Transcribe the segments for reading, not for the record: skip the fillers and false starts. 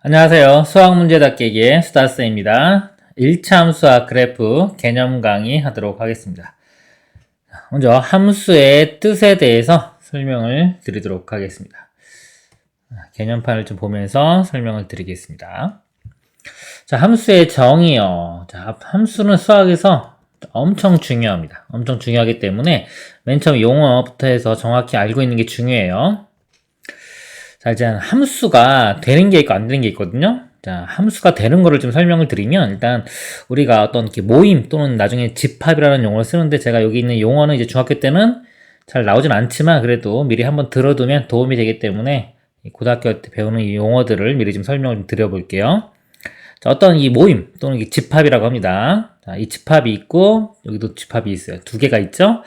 안녕하세요. 수학 문제 닫기의 수다쌤입니다. 1차 수학 그래프 개념 강의 하도록 하겠습니다. 먼저 함수의 뜻에 대해서 설명을 드리도록 하겠습니다. 개념판을 좀 보면서 설명을 드리겠습니다. 자, 함수의 정의요. 자, 함수는 수학에서 엄청 중요합니다. 엄청 중요하기 때문에 맨 처음 용어부터 해서 정확히 알고 있는 게 중요해요. 자, 이제 함수가 되는 게 있고 안 되는 게 있거든요. 자, 함수가 되는 거를 좀 설명을 드리면, 일단 우리가 어떤 이렇게 모임 또는 나중에 집합이라는 용어를 쓰는데, 제가 여기 있는 용어는 이제 중학교 때는 잘 나오진 않지만 그래도 미리 한번 들어두면 도움이 되기 때문에 고등학교 때 배우는 이 용어들을 미리 좀 설명을 좀 드려볼게요. 자, 어떤 이 모임 또는 이 집합이라고 합니다. 자, 이 집합이 있고 여기도 집합이 있어요. 두 개가 있죠.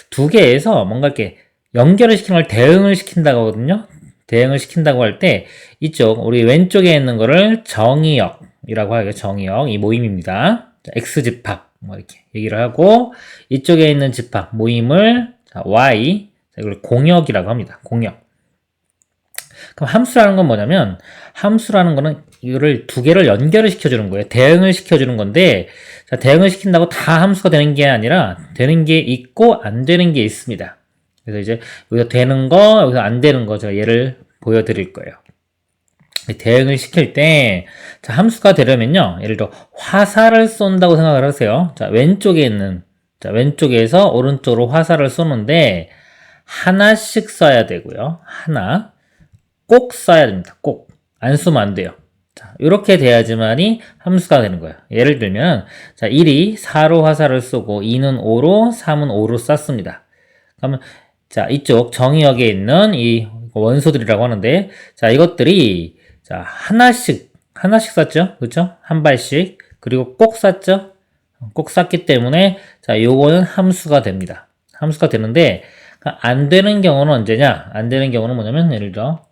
두 개에서 뭔가 이렇게 연결을 시키는 걸 대응을 시킨다고 하거든요. 대응을 시킨다고 할 때 이쪽 우리 왼쪽에 있는 거를 정의역이라고 하죠. 정의역 이 모임입니다. 자, X집합 뭐 이렇게 얘기를 하고, 이쪽에 있는 집합 모임을 자, Y, 자, 이걸 공역이라고 합니다. 공역. 그럼 함수라는 건 뭐냐면, 함수라는 거는 이거를 두 개를 연결을 시켜주는 거예요. 대응을 시켜주는 건데, 자, 대응을 시킨다고 다 함수가 되는 게 아니라 되는 게 있고 안 되는 게 있습니다. 그래서 이제 여기서 되는 거, 여기서 안 되는 거 제가 예를 보여드릴 거예요. 대응을 시킬 때, 자, 함수가 되려면요, 예를 들어 화살을 쏜다고 생각을 하세요. 자, 왼쪽에 있는, 자, 왼쪽에서 오른쪽으로 화살을 쏘는데 하나씩 쏴야 되고요. 하나 꼭 쏴야 됩니다. 꼭 안 쏘면 안 돼요. 자, 이렇게 돼야지만이 함수가 되는 거예요. 예를 들면, 자, 1이 4로 화살을 쏘고 2는 5로, 3은 5로 쐈습니다. 그러면 자, 이쪽 정의역에 있는 이 원소들이라고 하는데, 자, 이것들이 자, 하나씩 쐈죠? 그렇죠? 한 발씩. 그리고 꼭 쐈죠? 꼭 쐈기 때문에 자, 요거는 함수가 됩니다. 함수가 되는데, 안 되는 경우는 언제냐? 안 되는 경우는 뭐냐면, 예를 들어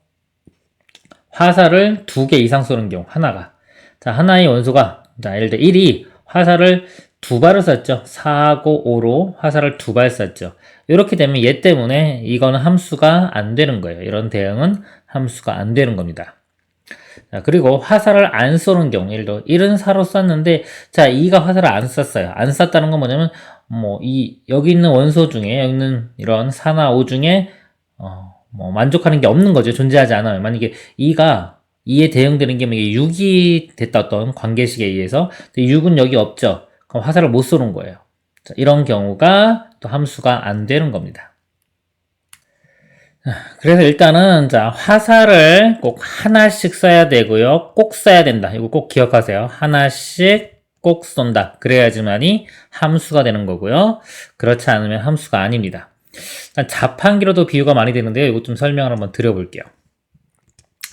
화살을 2개 이상 쏘는 경우, 하나가. 자, 하나의 원소가, 자, 예를 들어 1이 화살을 2발을 쐈죠. 4하고 5로 화살을 2발 쐈죠. 이렇게 되면 얘 때문에 이거는 함수가 안 되는 거예요. 이런 대응은 함수가 안 되는 겁니다. 자, 그리고 화살을 안 쏘는 경우, 예를 들어 1은 4로 쐈는데, 자, 2가 화살을 안 쐈어요. 안 쐈다는 건 뭐냐면, 여기 있는 원소 중에, 여기 있는 이런 4나 5 중에, 만족하는 게 없는 거죠. 존재하지 않아요. 만약에 2에 대응되는 게 6이 됐다, 어떤 관계식에 의해서. 근데 6은 여기 없죠. 그럼 화살을 못 쏘는 거예요. 자, 이런 경우가 또 함수가 안 되는 겁니다. 그래서 일단은 자, 화살을 꼭 하나씩 쏴야 되고요. 꼭 쏴야 된다. 이거 꼭 기억하세요. 하나씩 꼭 쏜다. 그래야지만이 함수가 되는 거고요. 그렇지 않으면 함수가 아닙니다. 자판기로도 비유가 많이 되는데요. 이거 좀 설명을 한번 드려볼게요.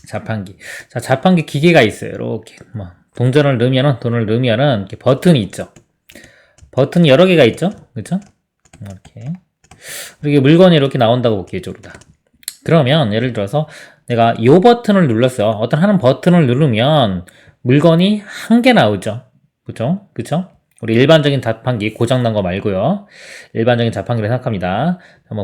자판기. 자, 자판기 기계가 있어요. 이렇게 동전을 넣으면은, 돈을 넣으면은 이렇게 버튼이 있죠. 버튼이 여러 개가 있죠. 그렇죠? 이렇게. 이렇게 물건이 이렇게 나온다고 볼게요. 이쪽으로 다. 그러면 예를 들어서 내가 이 버튼을 눌렀어요. 어떤 하는 버튼을 누르면 물건이 한 개 나오죠. 그쵸? 그쵸? 우리 일반적인 자판기 고장난 거 말고요. 일반적인 자판기를 생각합니다.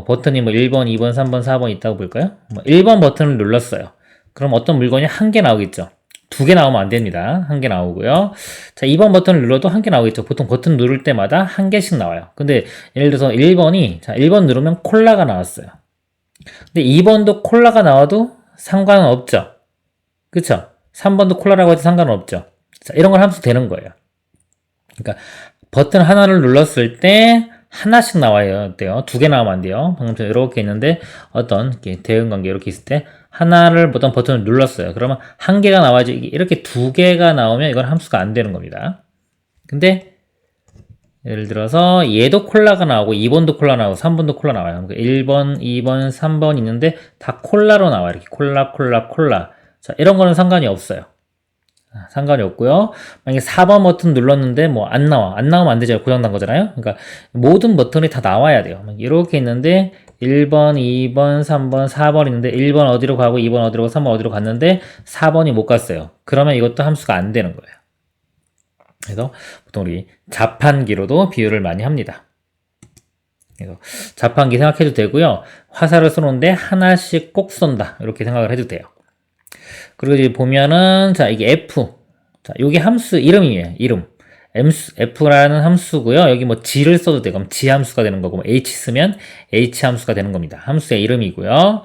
버튼이 1번, 2번, 3번, 4번 있다고 볼까요? 1번 버튼을 눌렀어요. 그럼 어떤 물건이 한 개 나오겠죠. 2개 나오면 안 됩니다. 한 개 나오고요. 자, 2번 버튼을 눌러도 한 개 나오겠죠. 보통 버튼 누를 때마다 한 개씩 나와요. 근데 예를 들어서 1번이, 자, 1번 누르면 콜라가 나왔어요. 근데 2번도 콜라가 나와도 상관은 없죠. 그쵸? 3번도 콜라라고 해도 상관은 없죠. 자, 이런 걸 함수 되는 거예요. 그러니까 버튼 하나를 눌렀을 때 하나씩 나와야 돼요. 2개 나오면 안 돼요. 방금 전에 이렇게 있는데 어떤 대응 관계 이렇게 있을 때 하나를 어떤 버튼을 눌렀어요. 그러면 한 개가 나와야지. 이렇게 2개가 나오면 이건 함수가 안 되는 겁니다. 근데 예를 들어서 얘도 콜라가 나오고 2번도 콜라 나오고 3번도 콜라 나와요. 그러니까 1번, 2번, 3번 있는데 다 콜라로 나와요. 이렇게 콜라. 자, 이런 거는 상관이 없어요. 상관이 없고요. 만약에 4번 버튼 눌렀는데 안 나와. 안 나오면 안 되죠. 고장난 거잖아요. 그러니까 모든 버튼이 다 나와야 돼요. 이렇게 있는데 1번, 2번, 3번, 4번 있는데 1번 어디로 가고 2번 어디로 가고 3번 어디로 갔는데 4번이 못 갔어요. 그러면 이것도 함수가 안 되는 거예요. 그래서 보통 우리 자판기로도 비유를 많이 합니다. 그래서 자판기 생각해도 되고요. 화살을 쏘는데 하나씩 꼭 쏜다. 이렇게 생각을 해도 돼요. 그리고 이제 보면은, 자, 이게 f. 자, 요게 함수 이름이에요. 이름. f라는 함수고요. 여기 뭐 g를 써도 되고, 그럼 g 함수가 되는 거고, 뭐 h 쓰면 h 함수가 되는 겁니다. 함수의 이름이고요.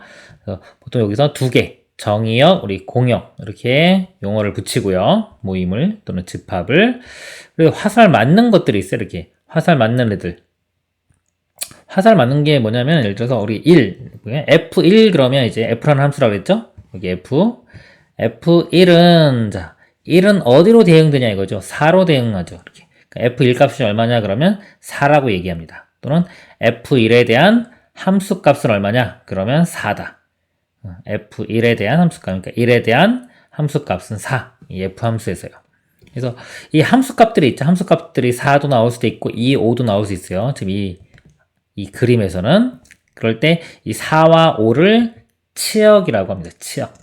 보통 여기서 두 개, 정의역, 우리 공역 이렇게 용어를 붙이고요. 모임을 또는 집합을. 그리고 화살 맞는 것들이 있어요. 이렇게 화살 맞는 애들. 화살 맞는 게 뭐냐면 예를 들어서 우리 1, F1 그러면 이제 F라는 함수라고 그랬죠? 여기 F1은 자 1은 어디로 대응되냐 이거죠. 4로 대응하죠. 이렇게. 그러니까 F1 값이 얼마냐 그러면 4라고 얘기합니다. 또는 F1에 대한 함수 값은 얼마냐? 그러면 4다. F1에 대한 함수 값, 그러니까 1에 대한 함수 값은 4. 이 F 함수에서요. 그래서 이 함수 값들이 있죠. 함수 값들이 4도 나올 수도 있고 2, 5도 나올 수 있어요. 지금 이 그림에서는 그럴 때 이 4와 5를 치역이라고 합니다. 치역.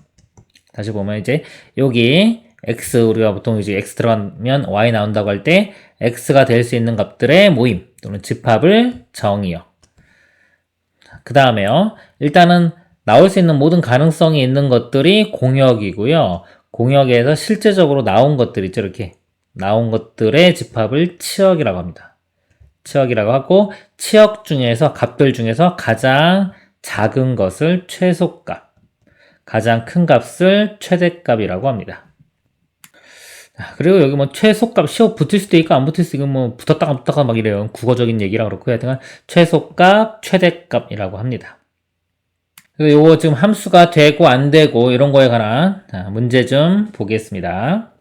다시 보면 이제 여기 x 우리가 보통 이제 x 들어가면 y 나온다고 할 때 x가 될 수 있는 값들의 모임 또는 집합을 정의요. 그 다음에요. 일단은 나올 수 있는 모든 가능성이 있는 것들이 공역이고요. 공역에서 실제적으로 나온 것들 있죠. 이렇게 나온 것들의 집합을 치역이라고 합니다. 치역이라고 하고 치역 중에서 값들 중에서 가장 작은 것을 최소값, 가장 큰 값을 최대값이라고 합니다. 그리고 여기 뭐 최소값 시옷 붙을 수도 있고 안 붙을 수도 있고 뭐 붙었다가 안 붙었다가 막 이래요. 국어적인 얘기라 그렇고 하여튼 최소값, 최대값이라고 합니다. 그리고 요거 지금 함수가 되고 안 되고 이런 거에 관한 문제 좀 보겠습니다.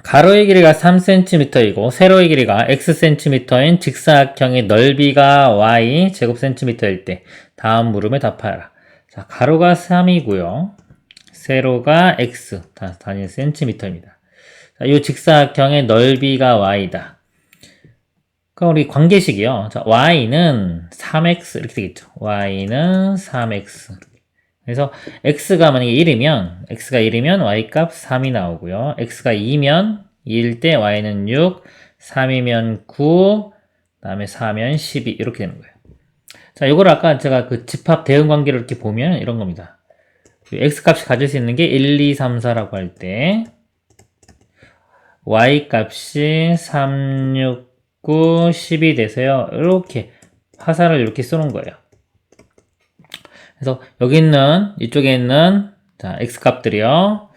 가로의 길이가 3cm이고 세로의 길이가 xcm인 직사각형의 넓이가 y 제곱cm일 때 다음 물음에 답하라. 자, 가로가 3이고요. 세로가 x 단위 cm입니다. 자, 이 직사각형의 넓이가 y다. 그럼 우리 관계식이요. 자, y는 3x 이렇게 되겠죠. y는 3x. 그래서 x가 만약에 1이면 y값 3이 나오고요. x가 2면 2일 때 y는 6, 3이면 9, 그 다음에 4면 12 이렇게 되는 거예요. 자, 이걸 아까 제가 그 집합 대응 관계를 이렇게 보면 이런 겁니다. x값이 가질 수 있는 게 1, 2, 3, 4라고 할 때 y값이 3, 6, 9, 10이 돼서요. 이렇게 화살을 이렇게 쏘는 거예요. 그래서 여기 있는 이쪽에 있는 자 x값들이요.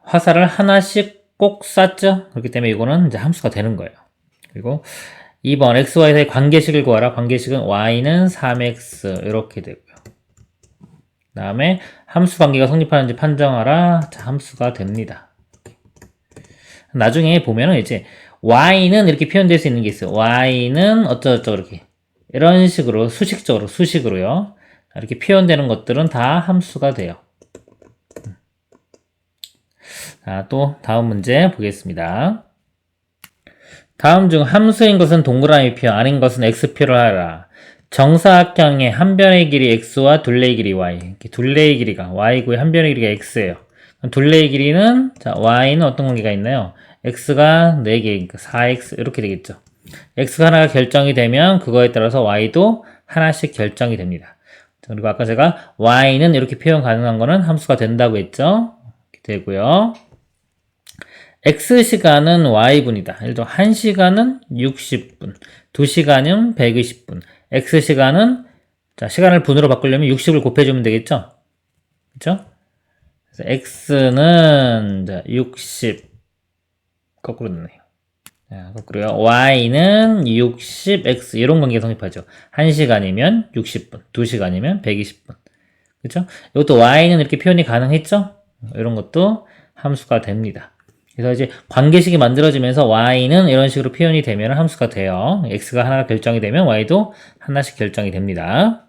화살을 하나씩 꼭 쐈죠. 그렇기 때문에 이거는 이제 함수가 되는 거예요. 그리고 2번 x, y사이 관계식을 구하라. 관계식은 y는 3x 이렇게 되고요. 그 다음에 함수 관계가 성립하는지 판정하라. 자, 함수가 됩니다. 나중에 보면은 이제 y는 이렇게 표현될 수 있는 게 있어요. y는 어쩌고저쩌고 이렇게 이런 식으로 수식으로요. 이렇게 표현되는 것들은 다 함수가 돼요. 자, 또 다음 문제 보겠습니다. 다음 중 함수인 것은 동그라미표, 아닌 것은 x표를 하라. 정사각형의 한 변의 길이 x와 둘레의 길이 y. 이렇게 둘레의 길이가 y고요. 한 변의 길이가 x예요. 그럼 둘레의 길이는 자, y는 어떤 관계가 있나요? x가 4개, 4x 이렇게 되겠죠. x가 하나가 결정이 되면 그거에 따라서 y도 하나씩 결정이 됩니다. 그리고 아까 제가 y는 이렇게 표현 가능한 거는 함수가 된다고 했죠. 이렇게 되고요. x시간은 y분이다. 예를 들어 1시간은 60분, 2시간은 120분. x시간은 자, 시간을 분으로 바꾸려면 60을 곱해주면 되겠죠? 그렇죠? 그래서 x는 자, 60 거꾸로 넣네요. 자, 거꾸로요. y는 60x 이런 관계 성립하죠. 1시간이면 60분, 2시간이면 120분. 그렇죠? 이것도 y는 이렇게 표현이 가능했죠? 이런 것도 함수가 됩니다. 그래서 이제 관계식이 만들어지면서 y는 이런 식으로 표현이 되면 함수가 돼요. x가 하나가 결정이 되면 y도 하나씩 결정이 됩니다.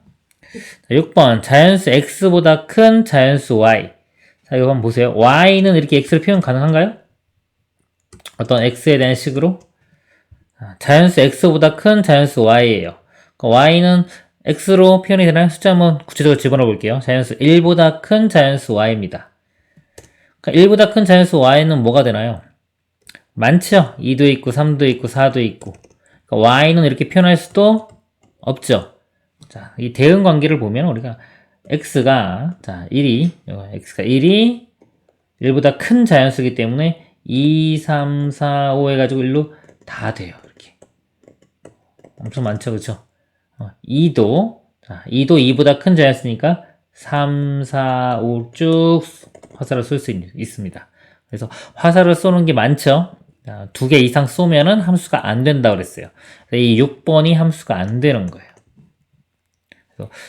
자, 6번 자연수 x보다 큰 자연수 y. 자, 이거 한번 보세요. y는 이렇게 x를 표현 가능한가요? 어떤 x에 대한 식으로? 자연수 x보다 큰 자연수 y예요. y는 x로 표현이 되나요? 숫자 한번 구체적으로 집어넣어 볼게요. 자연수 1보다 큰 자연수 y입니다. 1보다 큰 자연수 y는 뭐가 되나요? 많죠? 2도 있고 3도 있고 4도 있고 y는 이렇게 표현할 수도 없죠. 자, 이 대응 관계를 보면 우리가 x가, 자, 1이, x가 1이 1보다 큰 자연수이기 때문에 2, 3, 4, 5 해가지고 1로 다 돼요. 이렇게. 엄청 많죠, 그쵸? 2도, 자, 2도 2보다 큰 자연수니까 3, 4, 5 쭉 화살을 쏠 수 있습니다. 그래서 화살을 쏘는 게 많죠? 2개 이상 쏘면은 함수가 안 된다고 그랬어요. 이 6번이 함수가 안 되는 거예요.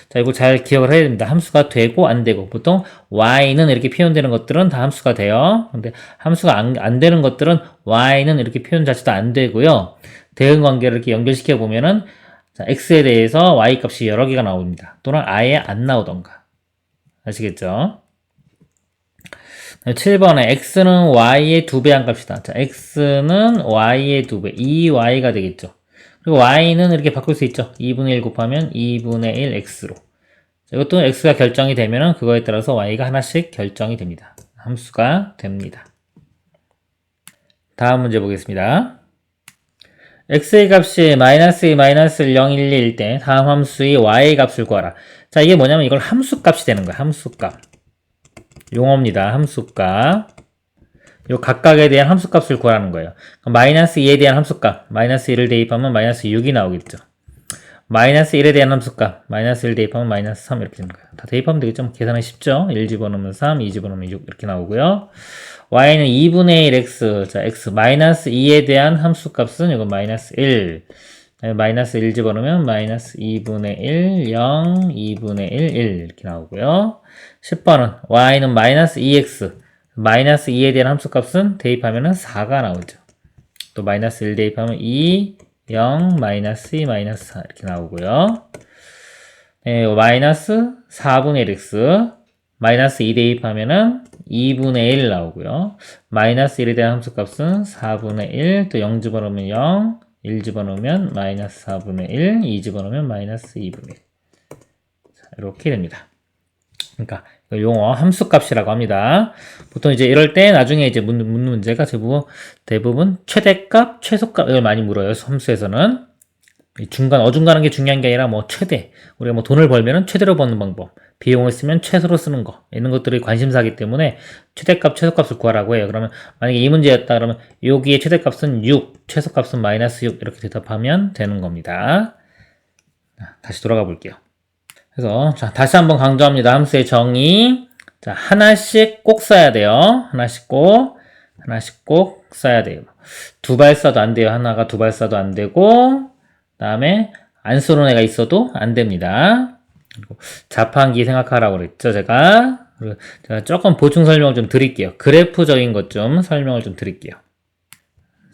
자, 이거 잘 기억을 해야 됩니다. 함수가 되고 안 되고. 보통 y는 이렇게 표현되는 것들은 다 함수가 돼요. 근데 함수가 안 되는 것들은 y는 이렇게 표현 자체도 안 되고요. 대응 관계를 이렇게 연결시켜 보면은 자, x에 대해서 y 값이 여러 개가 나옵니다. 또는 아예 안 나오던가. 아시겠죠? 7번에 x는 y의 2배 한 값이다. 자, x는 y의 2배, 2y가 되겠죠. 그리고 y는 이렇게 바꿀 수 있죠. 2분의 1 곱하면 2분의 1 x로. 자, 이것도 x가 결정이 되면은 그거에 따라서 y가 하나씩 결정이 됩니다. 함수가 됩니다. 다음 문제 보겠습니다. x의 값이 마이너스 2, 마이너스 1, 0, 1, 1일 때 다음 함수의 y의 값을 구하라. 자, 이게 뭐냐면 이걸 함수값이 되는 거야. 함수값. 용어입니다. 함수값. 요 각각에 대한 함수값을 구하라는 거예요. 마이너스 2에 대한 함수값, 마이너스 1을 대입하면 마이너스 6이 나오겠죠. 마이너스 1에 대한 함수값, 마이너스 1 대입하면 마이너스 3 이렇게 되는 거예요. 다 대입하면 되겠죠. 계산은 쉽죠. 1 집어넣으면 3, 2 집어넣으면 6 이렇게 나오고요. y는 2분의 1 x, 자 x 마이너스 2에 대한 함수값은 이거 마이너스 1, 마이너스 1 집어넣으면 마이너스 2분의 1, 0, 2분의 1, 1 이렇게 나오고요. 10번은 y는 마이너스 2x, 마이너스 2에 대한 함수값은 대입하면 4가 나오죠. 또 마이너스 1 대입하면 2, 0, 마이너스 2, 마이너스 4 이렇게 나오고요. 네, 마이너스 4분의 1x, 마이너스 2 대입하면 2분의 1 나오고요. 마이너스 1에 대한 함수값은 4분의 1, 또 0 집어넣으면 0, 1 집어넣으면 마이너스 4분의 1, 2 집어넣으면 마이너스 2분의 1. 자, 이렇게 됩니다. 그러니까 용어 함수값이라고 합니다. 보통 이제 이럴 때 나중에 이제 묻는 문제가 대부분 최대값, 최소값을 많이 물어요. 함수에서는 중간 어중간한 게 중요한 게 아니라 뭐 최대, 우리가 뭐 돈을 벌면은 최대로 버는 방법, 비용을 쓰면 최소로 쓰는 거 이런 것들이 관심사이기 때문에 최대값, 최소값을 구하라고 해요. 그러면 만약에 이 문제였다 그러면 여기에 최대값은 6, 최소값은 마이너스 6 이렇게 대답하면 되는 겁니다. 다시 돌아가 볼게요. 그래서 자, 다시 한번 강조합니다. 함수의 정의. 자, 하나씩 꼭 써야 돼요. 하나씩 꼭 써야 돼요. 2발 써도 안 돼요. 하나가 2발 써도 안 되고, 다음에 안 쓰는 애가 있어도 안 됩니다. 그리고 자판기 생각하라고 그랬죠, 제가. 그리고 제가 조금 보충 설명을 좀 드릴게요. 그래프적인 것 좀 설명을 좀 드릴게요.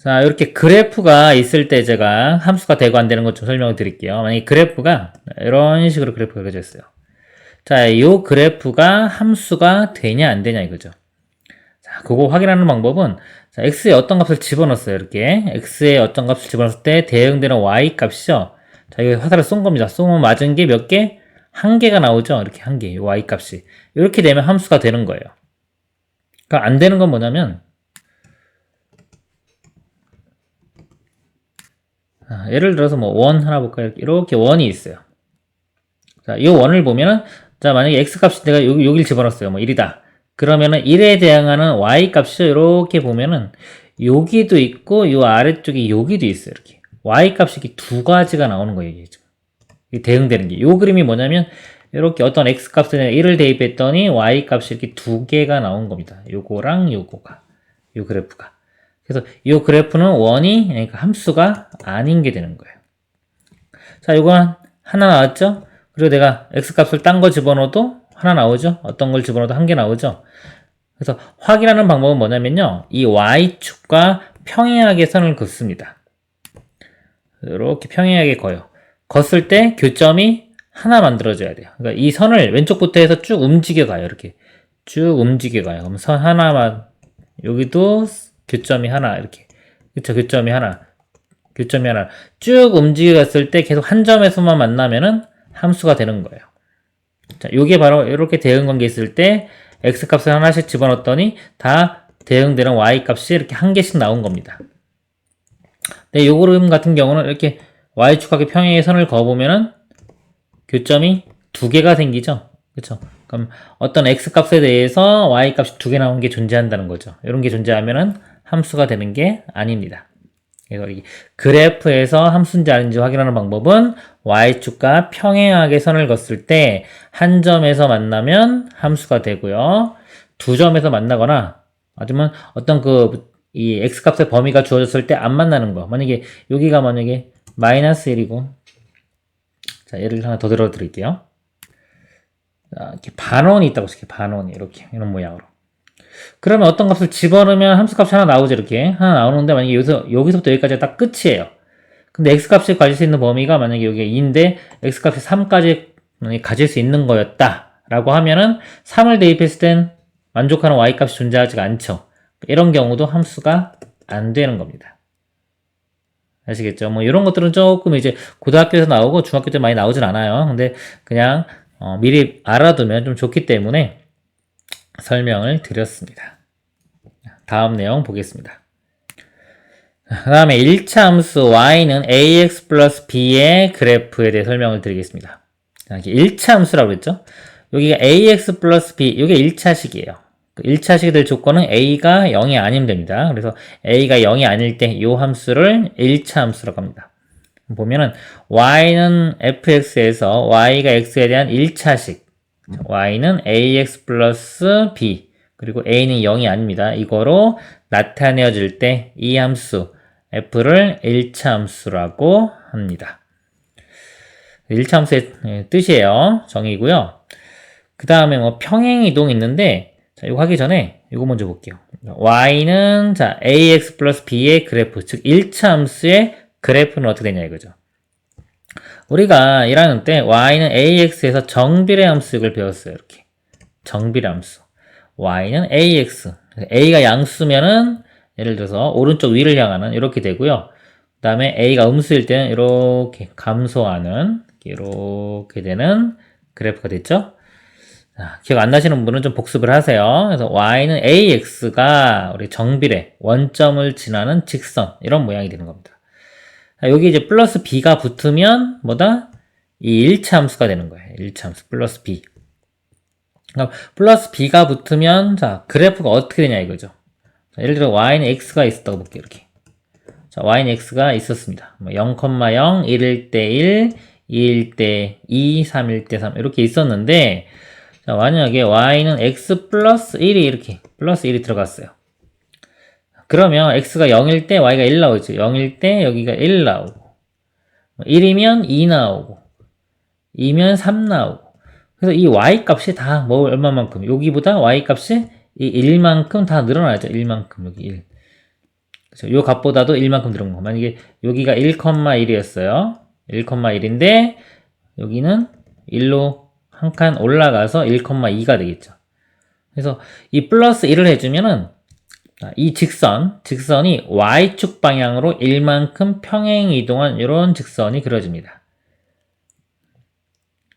자, 이렇게 그래프가 있을 때 제가 함수가 되고 안 되는 것 좀 설명을 드릴게요. 만약에 그래프가 이런 식으로 그래프가 그려져 있어요. 자, 이 그래프가 함수가 되냐 안 되냐 이거죠. 자, 그거 확인하는 방법은 자, x에 어떤 값을 집어넣었어요. 이렇게 x에 어떤 값을 집어넣었을 때 대응되는 y 값이죠. 자, 이거 화살을 쏜 겁니다. 쏘면 맞은 게 몇 개? 한 개가 나오죠. 이렇게 한 개, y 값이. 이렇게 되면 함수가 되는 거예요. 그러니까 안 되는 건 뭐냐면 예를 들어서 뭐 원 하나 볼까요? 이렇게 원이 있어요. 자, 이 원을 보면은 자, 만약에 x 값이 내가 여기를 집어넣었어요. 뭐 1이다. 그러면은 1에 대응하는 y 값이 이렇게 보면은 여기도 있고 요 아래쪽에 여기도 있어요. 이렇게 y 값이 이렇게 두 가지가 나오는 거예요. 이게 지금. 이게 대응되는 게. 요 그림이 뭐냐면 이렇게 어떤 x 값에 1을 대입했더니 y 값이 이렇게 두 개가 나온 겁니다. 요거랑 요거가. 요 그래프가. 그래서 이 그래프는 원이 그러니까 함수가 아닌 게 되는 거예요. 자, 이건 하나 나왔죠? 그리고 내가 x값을 딴 거 집어넣어도 하나 나오죠? 어떤 걸 집어넣어도 한 개 나오죠? 그래서 확인하는 방법은 뭐냐면요. 이 y축과 평행하게 선을 긋습니다. 이렇게 평행하게 그어요. 긋을 때 교점이 하나 만들어져야 돼요. 그러니까 이 선을 왼쪽부터 해서 쭉 움직여 가요. 이렇게 쭉 움직여 가요. 그럼 선 하나만 여기도 교점이 하나 이렇게 그쵸 교점이 하나 쭉 움직였을 때 계속 한 점에서만 만나면은 함수가 되는 거예요. 자, 요게 바로 이렇게 대응 관계 있을 때 x 값을 하나씩 집어넣었더니 다 대응되는 y 값이 이렇게 한 개씩 나온 겁니다. 근데 요 그림 같은 경우는 이렇게 y축하게 평행의 선을 그어보면은 교점이 두 개가 생기죠. 그쵸? 그럼 어떤 x 값에 대해서 y 값이 두 개 나온 게 존재한다는 거죠. 이런 게 존재하면은 함수가 되는 게 아닙니다. 그래서 이 그래프에서 함수인지 아닌지 확인하는 방법은 y축과 평행하게 선을 걷을 때 한 점에서 만나면 함수가 되고요. 두 점에서 만나거나 아니면 어떤 이 x값의 범위가 주어졌을 때 안 만나는 거. 만약에 여기가 만약에 마이너스 1이고 자, 예를 하나 더 들어 드릴게요. 자, 이렇게 반원이 있다고 칠게요. 반원이 이렇게 이런 모양으로. 그러면 어떤 값을 집어넣으면 함수값이 하나 나오죠. 이렇게 하나 나오는데 만약에 여기서부터 여기까지가 딱 끝이에요. 근데 x값이 가질 수 있는 범위가 만약에 여기가 2인데 x값이 3까지 가질 수 있는 거였다 라고 하면은 3을 대입했을 땐 만족하는 y값이 존재하지가 않죠. 이런 경우도 함수가 안 되는 겁니다. 아시겠죠? 뭐 이런 것들은 조금 이제 고등학교에서 나오고 중학교 때 많이 나오진 않아요. 근데 그냥 미리 알아두면 좀 좋기 때문에 설명을 드렸습니다. 다음 내용 보겠습니다. 그 다음에 1차 함수 y는 ax 플러스 b의 그래프에 대해 설명을 드리겠습니다. 1차 함수라고 그랬죠? 여기가 ax 플러스 b, 이게 1차식이에요. 1차식이 될 조건은 a가 0이 아니면 됩니다. 그래서 a가 0이 아닐 때 이 함수를 1차 함수라고 합니다. 보면은 y는 fx에서 y가 x에 대한 1차식, y는 ax 플러스 b, 그리고 a는 0이 아닙니다. 이거로 나타내어질 때 이 함수 f를 1차 함수라고 합니다. 1차 함수의 뜻이에요. 정의고요. 그 다음에 뭐 평행이동이 있는데 자, 이거 하기 전에 이거 먼저 볼게요. y는 자 ax 플러스 b의 그래프, 즉 1차 함수의 그래프는 어떻게 되냐 이거죠. 우리가 1학년 때 y는 ax에서 정비례 함수를 배웠어요. 이렇게 정비례 함수. y는 ax, a가 양수면은 예를 들어서 오른쪽 위를 향하는 이렇게 되고요. 그 다음에 a가 음수일 때는 이렇게 감소하는 이렇게 되는 그래프가 됐죠. 자, 기억 안 나시는 분은 좀 복습을 하세요. 그래서 y는 ax가 우리 정비례 원점을 지나는 직선 이런 모양이 되는 겁니다. 자, 여기 이제 플러스 b가 붙으면 뭐다? 이 1차 함수가 되는 거예요. 1차 함수 플러스 b. 그러니까 플러스 b가 붙으면 자 그래프가 어떻게 되냐 이거죠. 자, 예를 들어 y는 x가 있었다고 볼게요. 이렇게. 자, y는 x가 있었습니다. 0,0, 1일 때 1, 2일 때 2, 3일 때 3 이렇게 있었는데 자, 만약에 y는 x 플러스 1이 이렇게 플러스 1이 들어갔어요. 그러면 x가 0일 때 y가 1 나오죠. 0일 때 여기가 1 나오고 1이면 2 나오고 2면 3 나오고 그래서 이 y 값이 다 뭐 얼마만큼 여기보다 y 값이 이 1만큼 다 늘어나죠. 1만큼 여기 1. 그렇죠? 요 값보다도 1만큼 늘어난 거. 만약에 여기가 1,1이었어요. 1,1인데 여기는 1로 한 칸 올라가서 1,2가 되겠죠. 그래서 이 플러스 1을 해주면은 이 직선이 y축 방향으로 1만큼 평행 이동한 이런 직선이 그려집니다.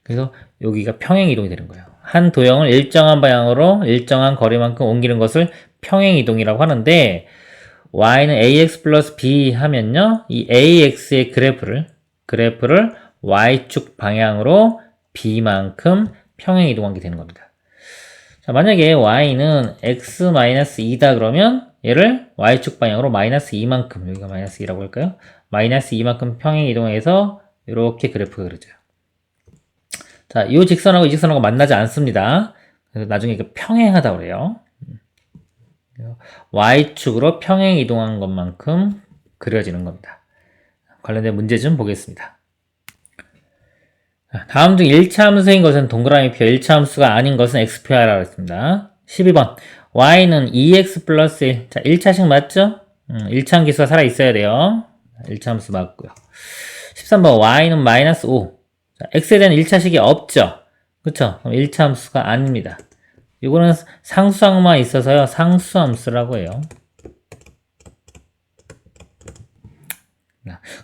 그래서 여기가 평행 이동이 되는 거예요. 한 도형을 일정한 방향으로 일정한 거리만큼 옮기는 것을 평행 이동이라고 하는데 y는 ax 플러스 b 하면요. 이 ax의 그래프를 y축 방향으로 b만큼 평행 이동한 게 되는 겁니다. 자, 만약에 y는 x-2다 그러면 얘를 y축 방향으로 마이너스 2만큼, 여기가 마이너스 2라고 할까요? 마이너스 2만큼 평행 이동해서 이렇게 그래프가 그려져요. 자, 이 직선하고 이 직선하고 만나지 않습니다. 그래서 나중에 이게 평행하다고 그래요. y축으로 평행 이동한 것만큼 그려지는 겁니다. 관련된 문제 좀 보겠습니다. 다음 중 1차 함수인 것은 동그라미표, 1차 함수가 아닌 것은 x표라고 했습니다. 12번 y는 2x 플러스 1. 자, 1차식 맞죠? 1차 함수가 살아있어야 돼요. 1차 함수 맞고요. 13번 y는 마이너스 5. 자, x에 대한 1차식이 없죠? 그쵸? 그럼 1차 함수가 아닙니다. 이거는 상수항만 있어서요. 상수함수라고 해요.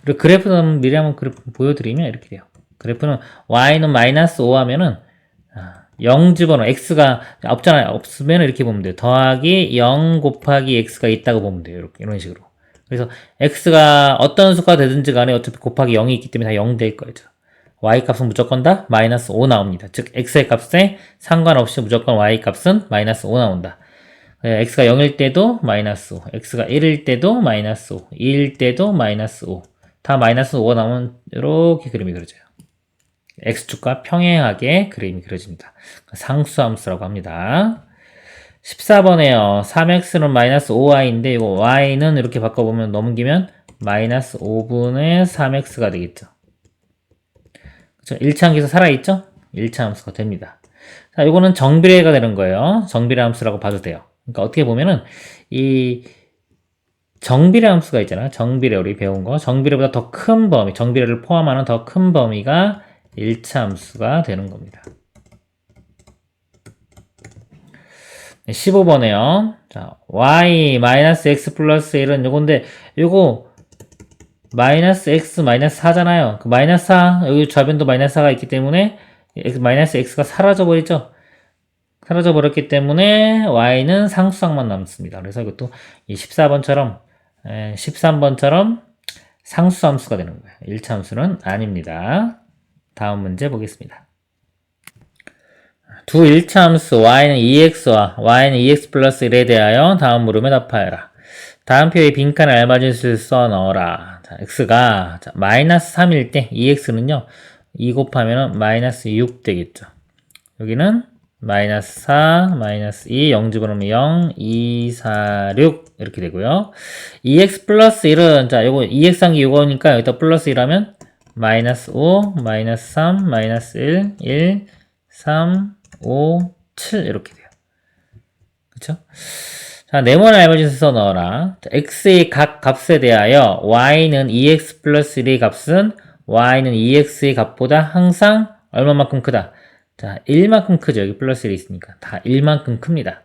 그리고 그래프는 미리 한번 그래프 보여드리면 이렇게 돼요. 그래프는 y는 마이너스 5 하면은 0 집어넣어. x가 없잖아요. 없으면 이렇게 보면 돼요. 더하기 0 곱하기 x가 있다고 보면 돼요. 이렇게, 이런 식으로. 그래서 x가 어떤 수가 되든지 간에 어차피 곱하기 0이 있기 때문에 다 0 될 거죠. y 값은 무조건 다 마이너스 5 나옵니다. 즉 x의 값에 상관없이 무조건 y 값은 마이너스 5 나온다. x가 0일 때도 마이너스 5, x가 1일 때도 마이너스 5, 2일 때도 마이너스 5. 다 마이너스 5가 나오면 이렇게 그림이 그려져요. x축과 평행하게 그림이 그려집니다. 상수함수라고 합니다. 14번에요. 3x는 마이너스 5y인데 이거 y는 이렇게 바꿔보면 넘기면 마이너스 5분의 3x가 되겠죠. 그렇죠? 1차 함수에서 살아있죠? 1차 함수가 됩니다. 자, 이거는 정비례가 되는 거예요. 정비례 함수라고 봐도 돼요. 그러니까 어떻게 보면은 이 정비례 함수가 있잖아요. 정비례 우리 배운 거. 정비례보다 더 큰 범위, 정비례를 포함하는 더 큰 범위가 1차 함수가 되는 겁니다. 15번에요. 자, y 마이너스 x 플러스 1은 요건데 요거 마이너스 x 마이너스 4잖아요. 그 마이너스 4 여기 좌변도 마이너스 4가 있기 때문에 마이너스 x가 사라져 버리죠. 사라져 버렸기 때문에 y는 상수항만 남습니다. 그래서 이것도 이 14번처럼 13번처럼 상수함수가 되는 거예요. 1차 함수는 아닙니다. 다음 문제 보겠습니다. 두 1차 함수 y는 2x와 y는 2x 플러스 1에 대하여 다음 물음에 답하여라. 다음 표에 빈칸에 알맞은 수를 써 넣어라. 자, x가 마이너스 3일 때 2x는요 2 곱하면 마이너스 6 되겠죠. 여기는 마이너스 4, 마이너스 2, 0 집어넣으면 0, 2, 4, 6 이렇게 되고요. 2x 플러스 1은 자 요거 2x 한게 요거니까 여기다 플러스 1하면 마이너스 5, 마이너스 3, 마이너스 1, 1, 3, 5, 7 이렇게 돼요. 그쵸? 자, 네모난 알맞은 수 써 넣어라. 자, x의 각 값에 대하여 y는 2x 플러스 1의 값은 y는 2x의 값보다 항상 얼마만큼 크다? 자, 1만큼 크죠. 여기 플러스 1이 있으니까. 다 1만큼 큽니다.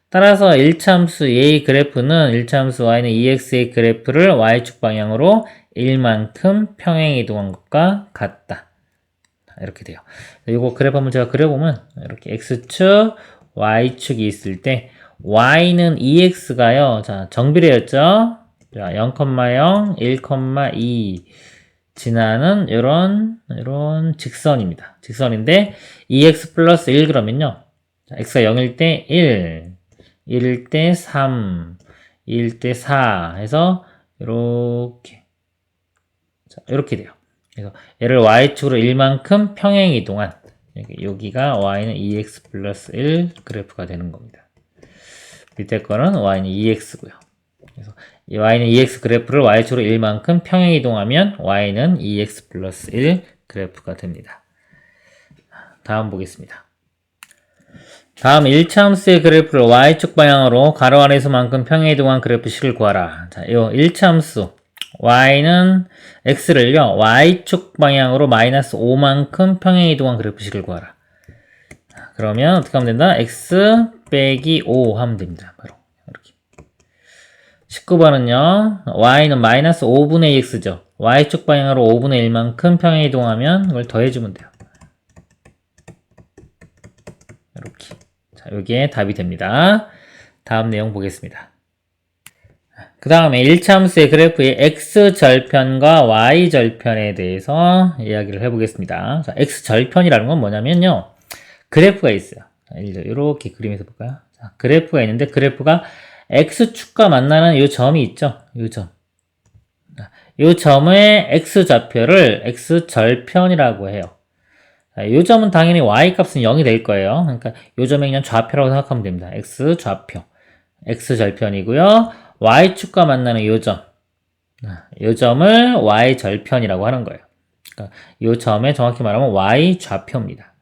따라서 1차 함수 a 그래프는 1차 함수 y는 2x의 그래프를 y축 방향으로 1만큼 평행 이동한 것과 같다. 이렇게 돼요. 이거 그래프 한번 제가 그려보면 이렇게 x축, y축이 있을 때 y는 2x가요. 자, 정비례였죠? 자, 0,0, 1,2 지나는 이런 직선입니다. 직선인데 2x 플러스 1 그러면요. 자, x가 0일 때 1, 1일 때 3, 2일 때 4 해서 이렇게 자, 이렇게 돼요. 그래서 얘를 y축으로 1만큼 평행 이동한 여기가 y는 2x 플러스 1 그래프가 되는 겁니다. 밑에 거는 y는 2x고요. 그래서 이 y는 2x 그래프를 y축으로 1만큼 평행 이동하면 y는 2x 플러스 1 그래프가 됩니다. 다음 보겠습니다. 다음 1차 함수의 그래프를 y축 방향으로 가로 아래에서만큼 평행 이동한 그래프식을 구하라. 자, 이 1차 함수 y는 x를요 y축 방향으로 마이너스 5만큼 평행 이동한 그래프식을 구하라. 그러면 어떻게 하면 된다? x 빼기 5 하면 됩니다. 바로 이렇게. 19번은요 y는 마이너스 5분의 2x죠. y축 방향으로 5분의 1만큼 평행 이동하면 이걸 더해주면 돼요. 이렇게. 자, 여기에 답이 됩니다. 다음 내용 보겠습니다. 그 다음에 1차 함수의 그래프의 x절편과 y절편에 대해서 이야기를 해보겠습니다. 자, x절편이라는 건 뭐냐면요. 그래프가 있어요. 자, 이렇게 그림에서 볼까요? 자, 그래프가 있는데 그래프가 x축과 만나는 이 점이 있죠. 이 점. 이 점의 x좌표를 x절편이라고 해요. 자, 이 점은 당연히 y값은 0이 될 거예요. 그러니까 이 점에 그냥 좌표라고 생각하면 됩니다. x좌표. x절편이고요. y축과 만나는 이 점. 이 점을 y절편이라고 하는 거예요. 그러니까 이 점에 정확히 말하면 y좌표입니다.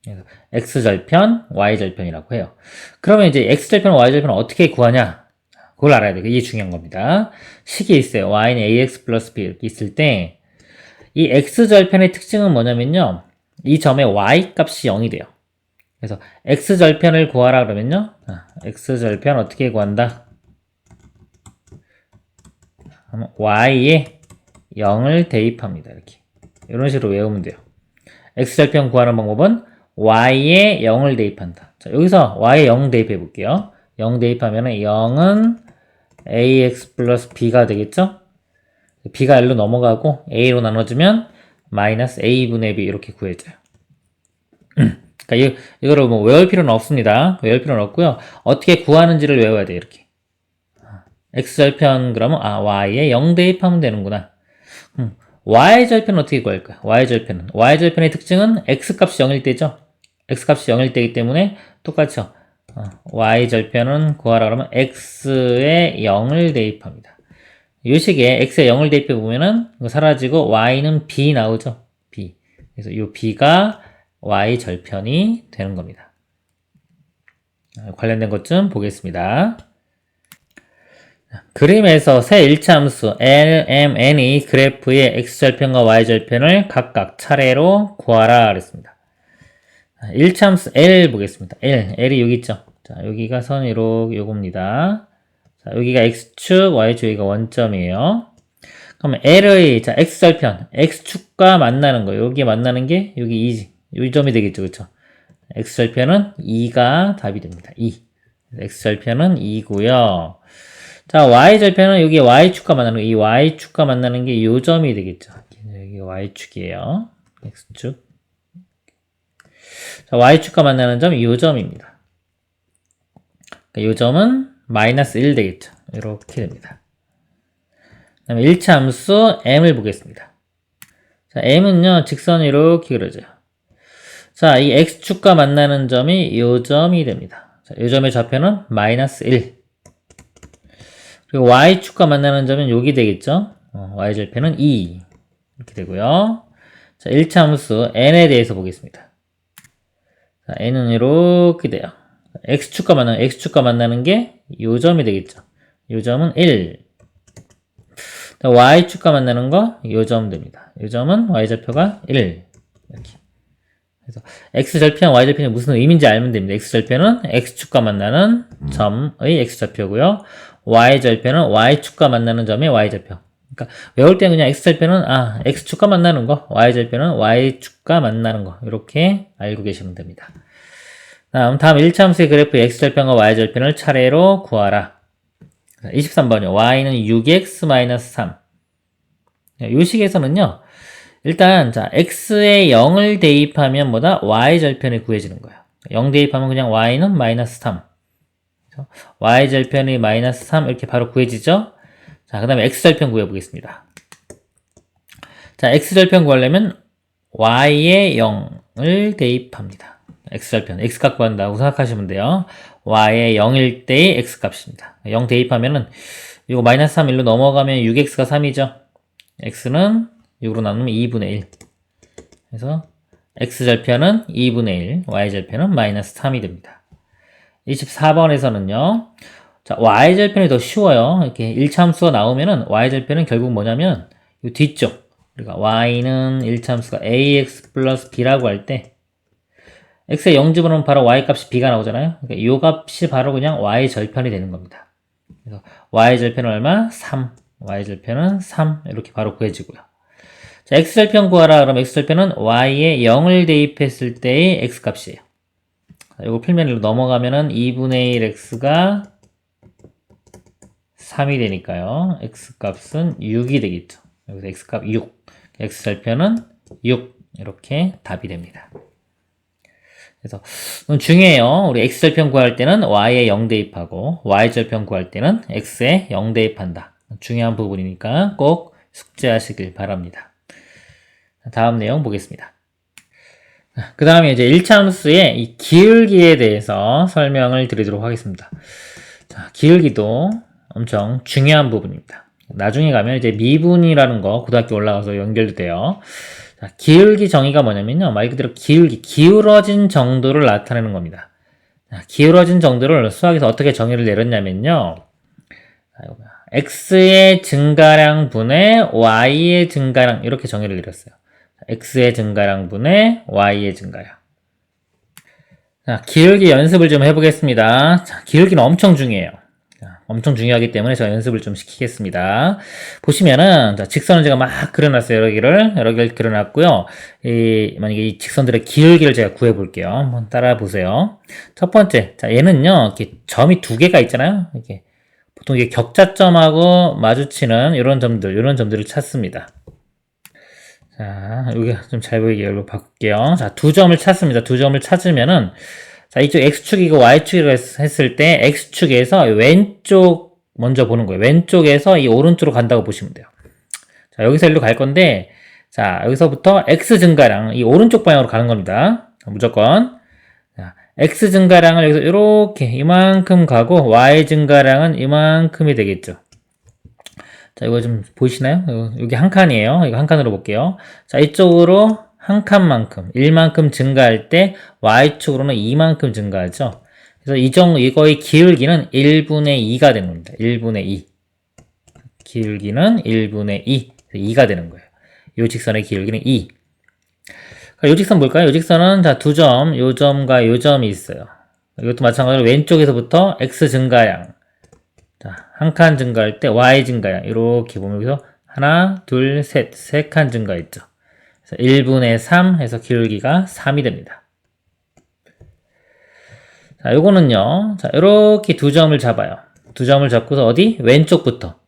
그래서 x절편, y절편이라고 해요. 그러면 이제 x절편, y절편을 어떻게 구하냐? 그걸 알아야 돼요. 이게 중요한 겁니다. 식이 있어요. y는 ax 플러스 b 이렇게 있을 때 이 x절편의 특징은 뭐냐면요. 이 점의 y값이 0이 돼요. 그래서 x절편을 구하라 그러면요. x절편 어떻게 구한다? y에 0을 대입합니다. 이렇게. 이런 식으로 외우면 돼요. x절편 구하는 방법은 y에 0을 대입한다. 자, 여기서 y에 0 대입해 볼게요. 0 대입하면 0은 ax 플러스 b가 되겠죠? b가 1로 넘어가고 a로 나눠주면 마이너스 a분의 b 이렇게 구해져요. 그러니까 이거를 뭐 외울 필요는 없습니다. 외울 필요는 없고요. 어떻게 구하는지를 외워야 돼요. 이렇게. x절편 그러면 y에 0 대입하면 되는구나. y절편은 어떻게 구할까요? y절편의 특징은 x값이 0일 때죠. x값이 0일 때이기 때문에 똑같죠. y절편은 구하라 그러면 x에 0을 대입합니다. 이 식에 x에 0을 대입해 보면은 사라지고 y는 b 나오죠. b. 그래서 이 b가 y절편이 되는 겁니다. 관련된 것 좀 보겠습니다. 그림에서 세 일차함수 L, M, N이 그래프의 x절편과 y절편을 각각 차례로 구하라 그랬습니다. 일차함수 L 보겠습니다. L이 여기 있죠. 자, 여기가 선 이렇게 요겁니다. 자, 여기가 x축, y축, 여기가 원점이에요. 그러면 L의 자, x절편, x축과 만나는 거, 여기 만나는 게 여기 2지. 이 점이 되겠죠, 그렇죠? x절편은 2가 답이 됩니다. 2. x절편은 2고요. 자, y절편은 여기 y축과 만나는 거, 이 y축과 만나는 게 이 점이 되겠죠. 여기 y축이에요. x축. 자, y축과 만나는 점, 이 점입니다. 그러니까 이 점은 마이너스 1 되겠죠. 이렇게 됩니다. 그 다음에 1차 함수 m을 보겠습니다. 자, m은요, 직선이 이렇게 그려져요. 자, 이 x축과 만나는 점이 이 점이 됩니다. 자, 이 점의 좌표는 마이너스 1. 그리고 y축과 만나는 점은 여기 되겠죠. y절편은 2. 이렇게 되고요. 자, 1차 함수 n에 대해서 보겠습니다. 자, n은 이렇게 돼요. x축과 만나는 게 이 점이 되겠죠. 이 점은 1. y축과 만나는 거 이 점 됩니다. 이 점은 y절표가 1. 이렇게. 그래서 x절편, y절편이 무슨 의미인지 알면 됩니다. x절편은 x축과 만나는 점의 x좌표고요. y절편은 y축과 만나는 점의 y절표. 그러니까 외울 때는 그냥 x절편은 x축과 만나는 거, y절편은 y축과 만나는 거 이렇게 알고 계시면 됩니다. 다음 1차 함수의 그래프 x절편과 y절편을 차례로 구하라. 23번이요. y는 6x-3. 이 식에서는요. 일단 자 x에 0을 대입하면 뭐다? y절편이 구해지는 거예요. 0 대입하면 그냥 y는 마이너스 3. y절편이 마이너스 3 이렇게 바로 구해지죠? 자, 그 다음에 x절편 구해보겠습니다. 자, x절편 구하려면 y에 0을 대입합니다. x절편, x값 구한다고 생각하시면 돼요. y에 0일 때의 x값입니다. 0 대입하면은 이거 마이너스 3 1로 넘어가면 6x가 3이죠. x는 6으로 나누면 2분의 1. 그래서 x절편은 2분의 1, y절편은 마이너스 3이 됩니다. 24번에서는요. 자, y절편이 더 쉬워요. 이렇게 1차 함수가 나오면은 y절편은 결국 뭐냐면 이 뒤쪽. 그러니까 y는 1차 함수가 ax 플러스 b라고 할 때 x에 0 집어넣으면 바로 y값이 b가 나오잖아요. 그러니까 이 값이 바로 그냥 y절편이 되는 겁니다. 그래서 y절편은 얼마? 3. y절편은 3. 이렇게 바로 구해지고요. 자, x절편 구하라. 그럼 x절편은 y에 0을 대입했을 때의 x값이에요. 이거 풀면으로 넘어가면은 2분의 1 x가 3이 되니까요. x값은 6이 되겠죠. 여기서 x값 6. x절편은 6. 이렇게 답이 됩니다. 그래서 중요해요. 우리 x절편 구할 때는 y에 0 대입하고 y절편 구할 때는 x에 0 대입한다. 중요한 부분이니까 꼭 숙제하시길 바랍니다. 다음 내용 보겠습니다. 그 다음에 이제 1차 함수의 이 기울기에 대해서 설명을 드리도록 하겠습니다. 자, 기울기도 엄청 중요한 부분입니다. 나중에 가면 이제 미분이라는 거 고등학교 올라가서 연결도 돼요. 자, 기울기 정의가 뭐냐면요. 말 그대로 기울어진 정도를 나타내는 겁니다. 자, 기울어진 정도를 수학에서 어떻게 정의를 내렸냐면요. x의 증가량 분의 y의 증가량 이렇게 정의를 내렸어요. x의 증가량 분의 y의 증가량. 자, 기울기 연습을 좀 해보겠습니다. 자, 기울기는 엄청 중요해요. 자, 엄청 중요하기 때문에 제가 연습을 좀 시키겠습니다. 보시면은, 자, 직선을 제가 막 그려놨어요. 여러 개를 그려놨고요. 만약에 이 직선들의 기울기를 제가 구해볼게요. 한번 따라 보세요. 첫 번째, 자, 얘는요, 이렇게 점이 두 개가 있잖아요. 이렇게. 보통 이게 격자점하고 마주치는 이런 점들을 찾습니다. 자, 여기 좀 잘 보이게 열로 바꿀게요. 자, 두 점을 찾습니다. 두 점을 찾으면은, 자, 이쪽 X축이고 Y축이라고 했을 때, X축에서 왼쪽 먼저 보는 거예요. 왼쪽에서 이 오른쪽으로 간다고 보시면 돼요. 자, 여기서 일로 갈 건데, 자, 여기서부터 X 증가량, 이 오른쪽 방향으로 가는 겁니다. 무조건. 자, X 증가량을 여기서 이렇게 이만큼 가고, Y 증가량은 이만큼이 되겠죠. 자, 이거 좀 보이시나요? 여기 한 칸이에요. 이거 한 칸으로 볼게요. 자, 이쪽으로 한 칸만큼, 1만큼 증가할 때 Y축으로는 2만큼 증가하죠. 그래서 이거의 기울기는 1분의 2가 되는 겁니다. 1분의 2. 기울기는 1분의 2. 2가 되는 거예요. 요 직선의 기울기는 2. 요 직선 볼까요? 요 직선은 자, 두 점, 요 점과 요 점이 있어요. 이것도 마찬가지로 왼쪽에서부터 X 증가량. 자, 한 칸 증가할 때 Y 증가량. 이렇게 보면 여기서 하나, 둘, 셋, 세 칸 증가했죠. 그래서 1분의 3 해서 기울기가 3이 됩니다. 자, 요거는요. 자, 이렇게 두 점을 잡아요. 두 점을 잡고서 어디? 왼쪽부터.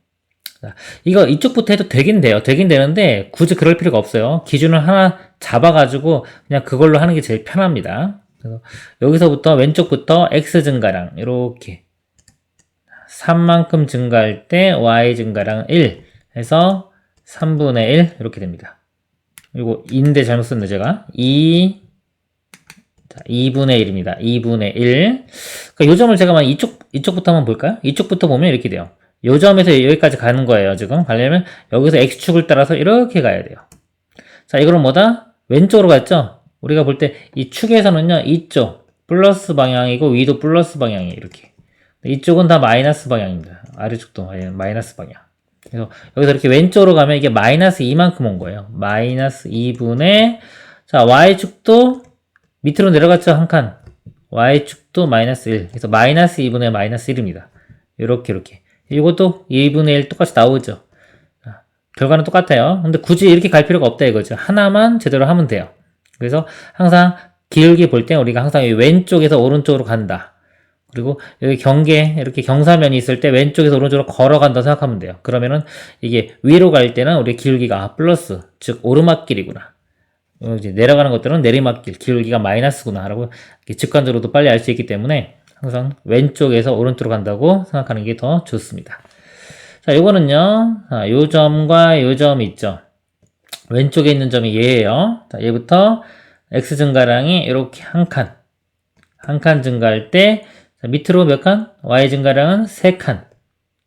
자, 이거 이쪽부터 해도 되긴 돼요. 되긴 되는데 굳이 그럴 필요가 없어요. 기준을 하나 잡아가지고 그냥 그걸로 하는 게 제일 편합니다. 그래서 여기서부터 왼쪽부터 X 증가량 이렇게 3만큼 증가할 때 Y 증가량 1 해서 3분의 1 이렇게 됩니다. 그리고 2인데 잘못 썼네 제가. 2분의 1입니다. 2분의 1. 그러니까 요 점을 제가 이쪽부터 한번 볼까요? 이쪽부터 보면 이렇게 돼요. 요 점에서 여기까지 가는 거예요, 지금. 가려면 여기서 X축을 따라서 이렇게 가야 돼요. 자, 이거는 뭐다? 왼쪽으로 갔죠? 우리가 볼 때 이 축에서는요, 이쪽 플러스 방향이고 위도 플러스 방향이에요, 이렇게. 이쪽은 다 마이너스 방향입니다. 아래쪽도 마이너스 방향. 그래서 여기서 이렇게 왼쪽으로 가면 이게 마이너스 2만큼 온 거예요. 마이너스 2분의, 자, Y축도 밑으로 내려갔죠, 한 칸. Y축도 마이너스 1. 그래서 마이너스 2분의 마이너스 1입니다. 이렇게. 이것도 2분의 1 똑같이 나오죠. 결과는 똑같아요. 근데 굳이 이렇게 갈 필요가 없다 이거죠. 하나만 제대로 하면 돼요. 그래서 항상 기울기 볼 때 우리가 항상 왼쪽에서 오른쪽으로 간다. 그리고 여기 경계, 이렇게 경사면이 있을 때 왼쪽에서 오른쪽으로 걸어간다 생각하면 돼요. 그러면은 이게 위로 갈 때는 우리 기울기가 플러스, 즉 오르막길이구나. 이제 내려가는 것들은 내리막길, 기울기가 마이너스구나 라고 직관적으로도 빨리 알 수 있기 때문에 항상 왼쪽에서 오른쪽으로 간다고 생각하는 게 더 좋습니다. 자, 요거는요, 요 점과 요 점이 있죠. 왼쪽에 있는 점이 얘예요. 자, 얘부터 X 증가량이 이렇게 한 칸 증가할 때, 자, 밑으로 몇 칸? Y 증가량은 3칸.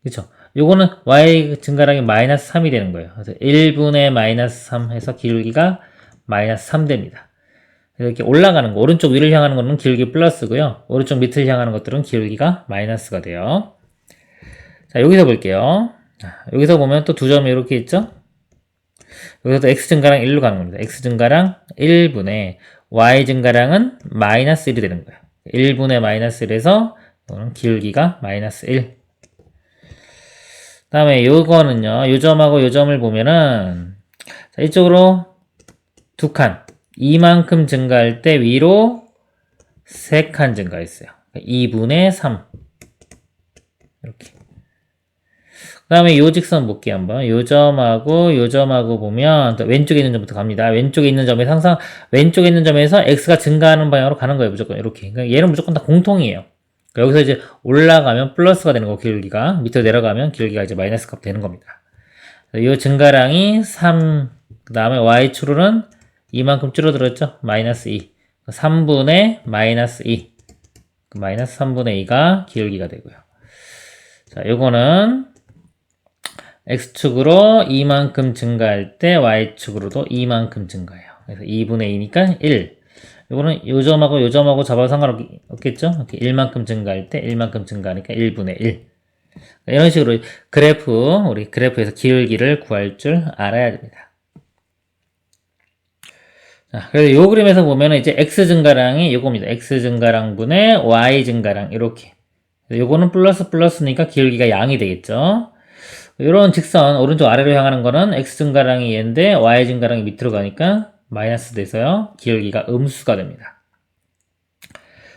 그쵸? 요거는 Y 증가량이 마이너스 3이 되는 거예요. 그래서 1분의 마이너스 3 해서 기울기가 마이너스 3 됩니다. 이렇게 올라가는 거, 오른쪽 위를 향하는 거는 기울기 플러스고요. 오른쪽 밑을 향하는 것들은 기울기가 마이너스가 돼요. 자, 여기서 볼게요. 자, 여기서 보면 또 두 점이 이렇게 있죠? 여기서도 X 증가량 1로 가는 겁니다. X 증가량 1분의 Y 증가량은 마이너스 1이 되는 거예요. 1분의 마이너스 1에서 이거는 기울기가 마이너스 1. 그 다음에 요거는요, 요 점하고 요 점을 보면은, 자, 이쪽으로 두 칸. 이만큼 증가할 때 위로 3칸 증가했어요. 2분의 3. 이렇게. 그 다음에 요 직선 볼게요, 한번. 요 점하고 보면, 왼쪽에 있는 점부터 갑니다. 왼쪽에 있는 점에서 항상, 왼쪽에 있는 점에서 X가 증가하는 방향으로 가는 거예요, 무조건. 이렇게. 그러니까 얘는 무조건 다 공통이에요. 그러니까 여기서 이제 올라가면 플러스가 되는 거, 기울기가. 밑으로 내려가면 기울기가 이제 마이너스 값 되는 겁니다. 요 증가량이 3, 그 다음에 Y축으로는 이만큼 줄어들었죠? 마이너스 2. 3분의 마이너스 2. 마이너스 3분의 2가 기울기가 되고요. 자, 요거는 X축으로 이만큼 증가할 때 Y축으로도 이만큼 증가해요. 그래서 2분의 2니까 1. 요거는 요 점하고 잡아도 상관없겠죠? 이렇게 1만큼 증가할 때 1만큼 증가하니까 1분의 1. 이런 식으로 우리 그래프에서 기울기를 구할 줄 알아야 됩니다. 자, 그래서 요 그림에서 보면은 이제 X 증가량이 요겁니다. X 증가량분의 Y 증가량, 이렇게. 요거는 플러스니까 기울기가 양이 되겠죠. 요런 직선, 오른쪽 아래로 향하는 거는 X 증가량이 얘인데, Y 증가량이 밑으로 가니까 마이너스 돼서요, 기울기가 음수가 됩니다.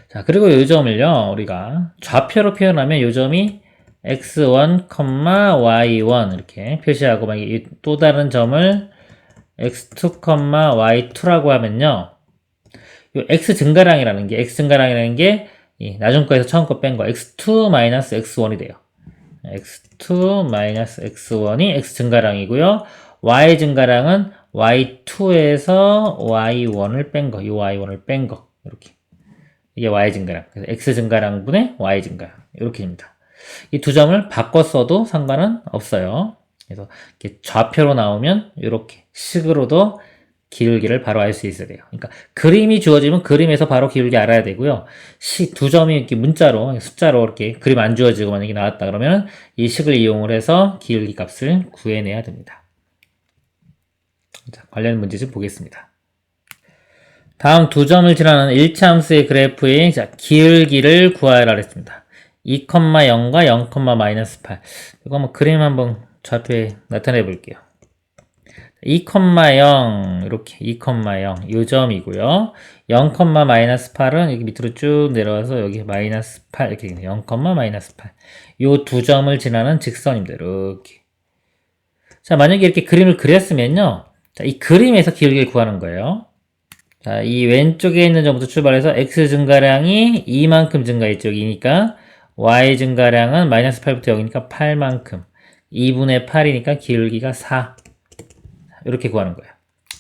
자, 그리고 요 점을요, 우리가 좌표로 표현하면 요 점이 X1, Y1 이렇게 표시하고, 또 다른 점을 x2, y2라고 하면요. 요 x 증가량이라는 게 이 나중 거에서 처음 거 뺀 거 x2 마이너스 x1이 돼요. x2 마이너스 x1이 x 증가량이고요. y 증가량은 y2에서 y1을 뺀 거, 이 y1을 뺀 거. 이렇게. 이게 y 증가량. 그래서 x 증가량분의 y 증가량. 이렇게 됩니다. 이 두 점을 바꿔 써도 상관은 없어요. 그래서 이렇게 좌표로 나오면 이렇게 식으로도 기울기를 바로 알 수 있어야 돼요. 그러니까 그림이 주어지면 그림에서 바로 기울기 알아야 되고요. 두 점이 이렇게 문자로, 숫자로 이렇게 그림 안 주어지고 만약에 나왔다 그러면 이 식을 이용을 해서 기울기 값을 구해내야 됩니다. 자, 관련 문제 좀 보겠습니다. 다음 두 점을 지나는 일차함수의 그래프의 기울기를 구하라 그랬습니다. 2,0과 0,-8. 이거 한번 그림 한번 좌표에 나타내 볼게요. 2,0 이렇게 2,0 이 점이고요. 0,-8은 여기 밑으로 쭉 내려와서 여기 -8 이렇게 0,-8 이 두 점을 지나는 직선입니다. 이렇게. 자, 만약에 이렇게 그림을 그렸으면요. 자, 이 그림에서 기울기를 구하는 거예요. 자, 이 왼쪽에 있는 점부터 출발해서 x 증가량이 2만큼 증가했죠. 여기니까 y 증가량은 -8부터 여기니까 8만큼 2분의 8이니까 기울기가 4 이렇게 구하는 거예요.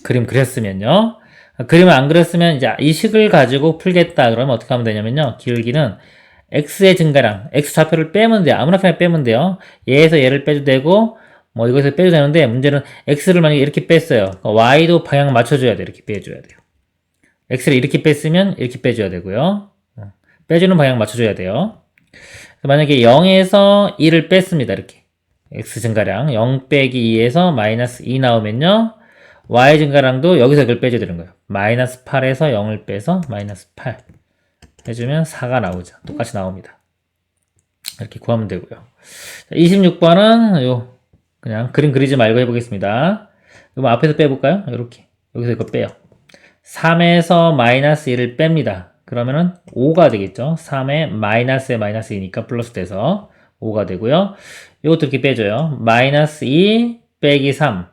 그림 그렸으면요. 그림을 안 그렸으면 이제 이 식을 가지고 풀겠다 그러면 어떻게 하면 되냐면요. 기울기는 x의 증가량, x 좌표를 빼면 돼요. 아무나 그냥 빼면 돼요. 얘에서 얘를 빼도 되고 뭐 이것에서 빼도 되는데 문제는 x를 만약에 이렇게 뺐어요. y도 방향 맞춰줘야 돼요. 이렇게 빼줘야 돼요. x를 이렇게 뺐으면 이렇게 빼줘야 되고요. 빼주는 방향 맞춰줘야 돼요. 만약에 0에서 2를 뺐습니다. 이렇게 x 증가량 0 빼기 2에서 -2 나오면요. y 증가량도 여기서 이걸 빼줘야 되는 거예요. -8에서 0을 빼서 -8 해주면 4가 나오죠. 똑같이 나옵니다. 이렇게 구하면 되고요. 26번은 요 그냥 그림 그리지 말고 해보겠습니다. 그럼 앞에서 빼볼까요? 이렇게 여기서 이거 빼요. 3에서 -1을 뺍니다. 그러면은 5가 되겠죠. 3에 마이너스에 -2니까 플러스 돼서 5가 되고요. 이것도 이렇게 빼줘요. -2 빼기 3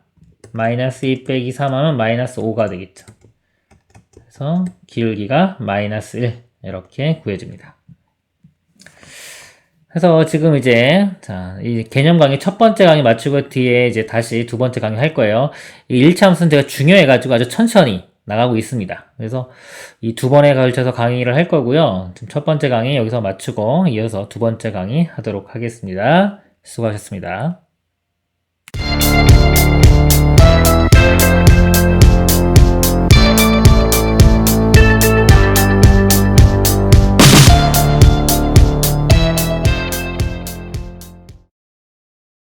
-2 빼기 3 하면 -5가 되겠죠. 그래서 기울기가 -1 이렇게 구해줍니다. 그래서 지금 이제 이 개념 강의 첫 번째 강의 마치고 뒤에 이제 다시 두 번째 강의 할 거예요. 이 1차 함수는 제가 중요해가지고 아주 천천히 나가고 있습니다. 그래서 이 두 번에 걸쳐서 강의를 할 거고요. 지금 첫 번째 강의 여기서 마치고 이어서 두 번째 강의 하도록 하겠습니다. 수고하셨습니다.